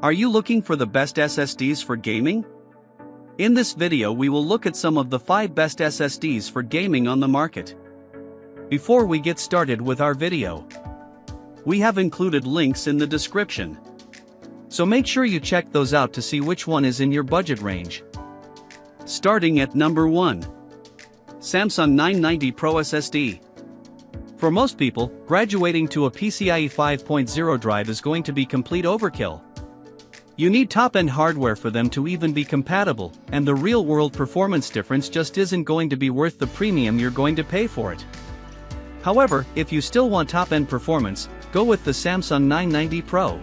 Are you looking for the best SSDs for gaming? In this video we will look at some of the 5 best SSDs for gaming on the market. Before we get started with our video, we have included links in the description. So make sure you check those out to see which one is in your budget range. Starting at number 1. Samsung 990 Pro SSD. For most people, graduating to a PCIe 5.0 drive is going to be complete overkill. You need top-end hardware for them to even be compatible, and the real-world performance difference just isn't going to be worth the premium you're going to pay for it. However, if you still want top-end performance, go with the Samsung 990 Pro.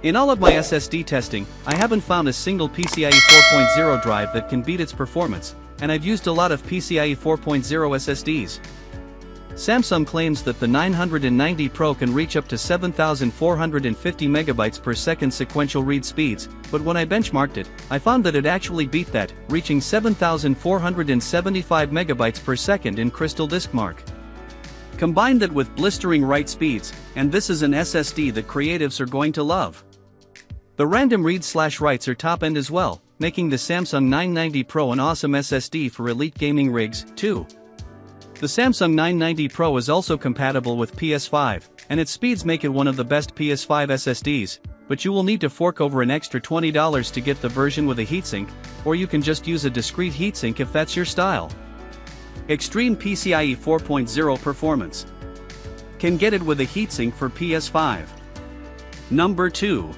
In all of my SSD testing, I haven't found a single PCIe 4.0 drive that can beat its performance, and I've used a lot of PCIe 4.0 SSDs. Samsung claims that the 990 Pro can reach up to 7,450 megabytes per second sequential read speeds, but when I benchmarked it, I found that it actually beat that, reaching 7,475 megabytes per second in Crystal Disk Mark. Combine that with blistering write speeds, and this is an SSD that creatives are going to love. The random reads/writes are top-end as well, making the Samsung 990 Pro an awesome SSD for elite gaming rigs, too. The Samsung 990 Pro is also compatible with PS5, and its speeds make it one of the best PS5 SSDs, but you will need to fork over an extra $20 to get the version with a heatsink, or you can just use a discrete heatsink if that's your style. Extreme PCIe 4.0 performance. Can get it with a heatsink for PS5. Number 2.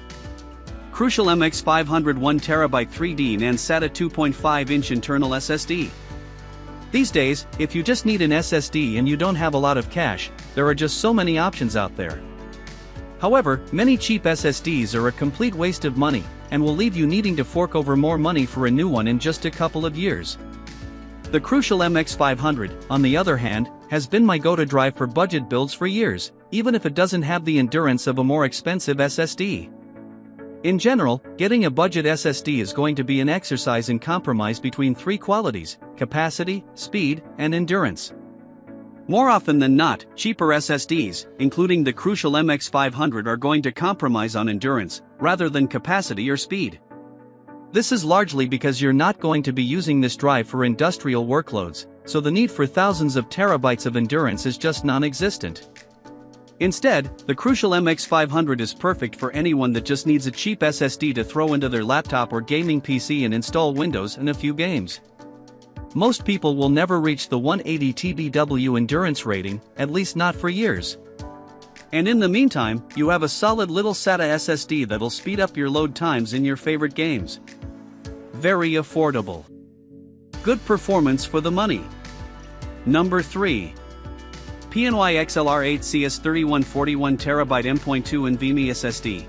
Crucial MX 500 1TB 3D NAND SATA 2.5-inch internal SSD. These days, if you just need an SSD and you don't have a lot of cash, there are just so many options out there. However, many cheap SSDs are a complete waste of money, and will leave you needing to fork over more money for a new one in just a couple of years. The Crucial MX 500, on the other hand, has been my go-to drive for budget builds for years, even if it doesn't have the endurance of a more expensive SSD. In general, getting a budget SSD is going to be an exercise in compromise between 3 qualities: capacity, speed, and endurance. More often than not, cheaper SSDs, including the Crucial MX 500, are going to compromise on endurance, rather than capacity or speed. This is largely because you're not going to be using this drive for industrial workloads, so the need for thousands of terabytes of endurance is just non-existent. Instead, the Crucial MX 500 is perfect for anyone that just needs a cheap SSD to throw into their laptop or gaming PC and install Windows and a few games. Most people will never reach the 180 TBW endurance rating, at least not for years. And in the meantime, you have a solid little SATA SSD that'll speed up your load times in your favorite games. Very affordable. Good performance for the money. Number 3. PNY XLR8 CS3140 1TB M.2 NVMe SSD.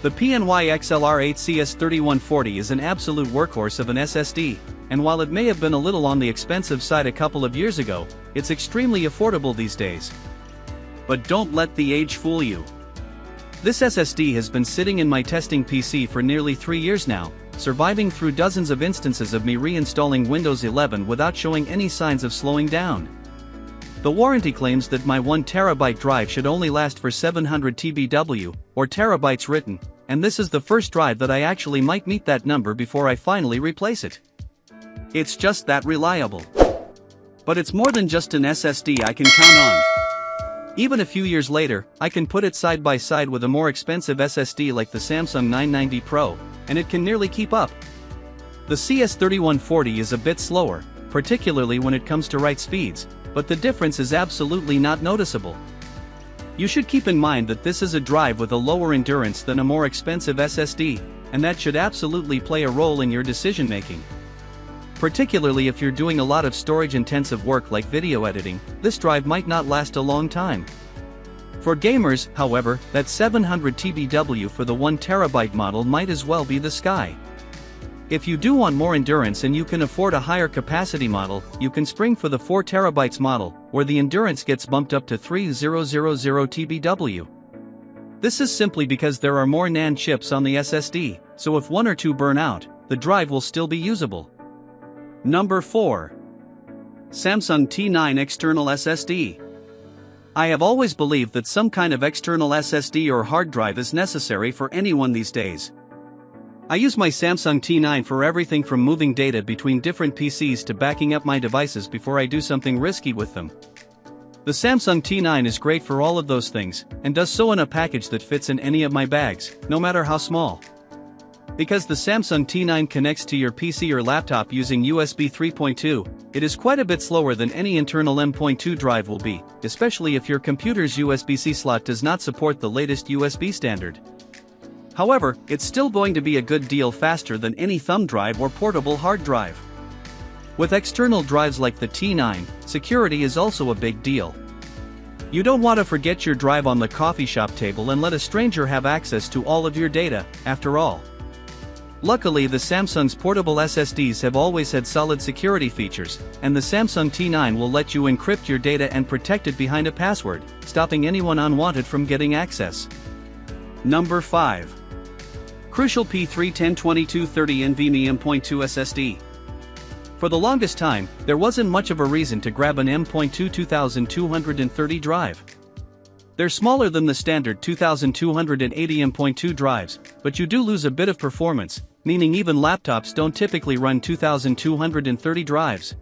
The PNY XLR8 CS3140 is an absolute workhorse of an SSD, and while it may have been a little on the expensive side a couple of years ago, it's extremely affordable these days. But don't let the age fool you. This SSD has been sitting in my testing PC for nearly 3 years now, surviving through dozens of instances of me reinstalling Windows 11 without showing any signs of slowing down. The warranty claims that my 1TB drive should only last for 700 TBW, or terabytes written, and this is the first drive that I actually might meet that number before I finally replace it. It's just that reliable. But it's more than just an SSD I can count on. Even a few years later, I can put it side by side with a more expensive SSD like the Samsung 990 Pro, and it can nearly keep up. The CS3140 is a bit slower, particularly when it comes to write speeds, but the difference is absolutely not noticeable. You should keep in mind that this is a drive with a lower endurance than a more expensive SSD, and that should absolutely play a role in your decision-making. Particularly if you're doing a lot of storage-intensive work like video editing, this drive might not last a long time. For gamers, however, that 700 TBW for the 1TB model might as well be the sky. If you do want more endurance and you can afford a higher capacity model, you can spring for the 4TB model, where the endurance gets bumped up to 3000 TBW. This is simply because there are more NAND chips on the SSD, so if 1 or 2 burn out, the drive will still be usable. Number 4. Samsung T9 External SSD. I have always believed that some kind of external SSD or hard drive is necessary for anyone these days. I use my Samsung T9 for everything from moving data between different PCs to backing up my devices before I do something risky with them. The Samsung T9 is great for all of those things, and does so in a package that fits in any of my bags, no matter how small. Because the Samsung T9 connects to your PC or laptop using USB 3.2, it is quite a bit slower than any internal M.2 drive will be, especially if your computer's USB-C slot does not support the latest USB standard. However, it's still going to be a good deal faster than any thumb drive or portable hard drive. With external drives like the T9, security is also a big deal. You don't want to forget your drive on the coffee shop table and let a stranger have access to all of your data, after all. Luckily, the Samsung's portable SSDs have always had solid security features, and the Samsung T9 will let you encrypt your data and protect it behind a password, stopping anyone unwanted from getting access. Number 5. Crucial P3 102230 NVMe M.2 SSD. For the longest time, there wasn't much of a reason to grab an M.2 2230 drive. They're smaller than the standard 2280 M.2 drives, but you do lose a bit of performance, meaning even laptops don't typically run 2230 drives.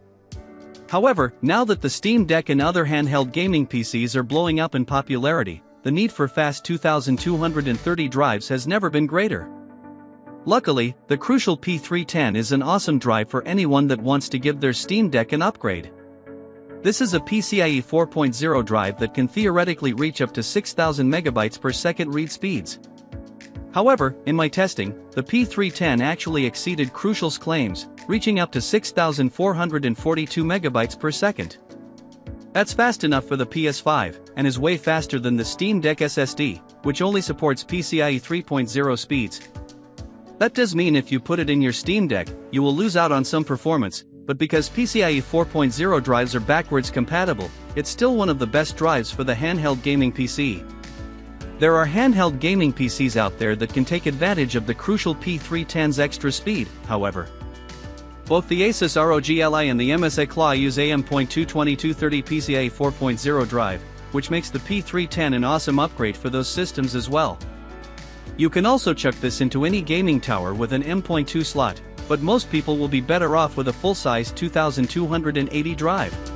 However, now that the Steam Deck and other handheld gaming PCs are blowing up in popularity, the need for fast 2230 drives has never been greater. Luckily, the Crucial P310 is an awesome drive for anyone that wants to give their Steam Deck an upgrade. This is a PCIe 4.0 drive that can theoretically reach up to 6,000 megabytes per second read speeds. However, in my testing, the P310 actually exceeded Crucial's claims, reaching up to 6,442 megabytes per second. That's fast enough for the PS5, and is way faster than the Steam Deck SSD, which only supports PCIe 3.0 speeds. That does mean if you put it in your Steam Deck, you will lose out on some performance, but because PCIe 4.0 drives are backwards compatible, it's still one of the best drives for the handheld gaming PC. There are handheld gaming PCs out there that can take advantage of the Crucial P310's extra speed, however. Both the Asus ROG Ally and the MSI Claw use a M.2 2230 PCIe 4.0 drive, which makes the P310 an awesome upgrade for those systems as well. You can also chuck this into any gaming tower with an M.2 slot, but most people will be better off with a full-size 2280 drive.